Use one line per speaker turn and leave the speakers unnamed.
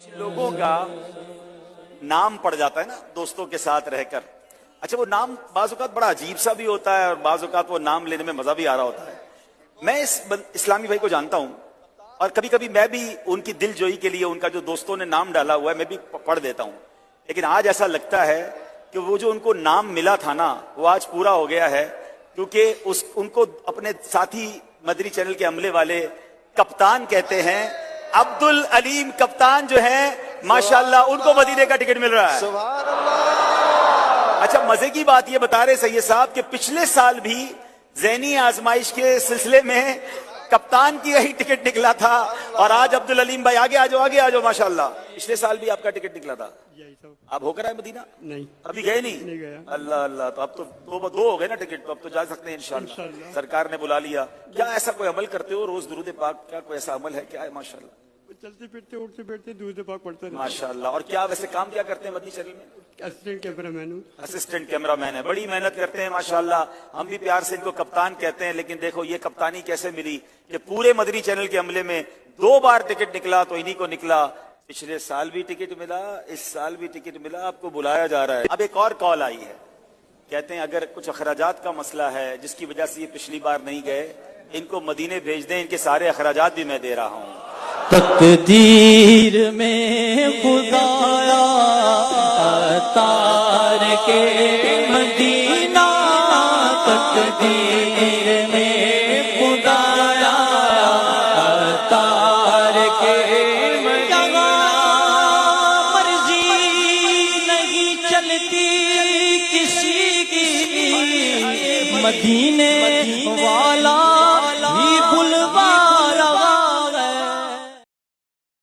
लोगों का नाम पड़ जाता है ना दोस्तों के साथ रहकर। अच्छा, वो नाम बाज़ औक़ात बड़ा अजीब सा भी होता है और बाज़ औक़ात वो नाम लेने में मजा भी आ रहा होता है। मैं इस इस्लामी भाई को जानता हूं और कभी कभी मैं भी उनकी दिलजोई के लिए उनका जो दोस्तों ने नाम डाला हुआ है मैं भी पढ़ देता हूं, लेकिन आज ऐसा लगता है कि वो जो उनको नाम मिला था ना वो आज पूरा हो गया है, क्योंकि उनको अपने साथी मदरी चैनल के अमले वाले कप्तान कहते हैं। अब्दुल अलीम कप्तान जो है माशाल्लाह उनको मदीने का टिकट मिल रहा है।
सुभान अल्लाह।
अच्छा, मजे की बात ये बता रहे सैयद साहब कि पिछले साल भी ज़हनी आजमाइश के सिलसिले में कप्तान की यही टिकट निकला था और आज अब्दुल अलीम भाई आगे आ जाओ माशाल्लाह। पिछले साल भी आपका टिकट निकला था। आप होकर आए मदीना?
नहीं,
अभी गए नहीं
गया।
अल्लाह अल्लाह, तो अब तो दो हो गए ना टिकट, तो अब तो जा सकते हैं इंशाल्लाह। सरकार ने बुला लिया। क्या ऐसा कोई अमल करते हो रोज दुरूद पाक का? कोई ऐसा अमल है क्या? है माशाल्लाह,
चलते फिरते उठते बैठते दूध पाक पड़ता रहता।
माशाल्लाह। और क्या वैसे काम क्या करते हैं मदनी शरीफ में?
असिस्टेंट कैमरामैन हूँ।
असिस्टेंट कैमरामैन है, बड़ी मेहनत करते हैं माशाल्लाह। हम भी प्यार से इनको कप्तान कहते हैं, लेकिन देखो ये कप्तानी कैसे मिली कि पूरे मदनी चैनल के अमले में 2 बार टिकट निकला तो इन्हीं को निकला। पिछले साल भी टिकट मिला, इस साल भी टिकट मिला, आपको बुलाया जा रहा है। अब एक और कॉल आई है, कहते हैं अगर कुछ अखराजात का मसला है जिसकी वजह से ये पिछली बार नहीं गए, इनको मदीने भेज दें, इनके सारे अखराजात भी मैं दे रहा हूँ।
तकदीर में खुदाया तार के मदीना, तकदीर में खुदाया तार के मदीना। मर्जी नहीं चलती किसी की, मदीने वाला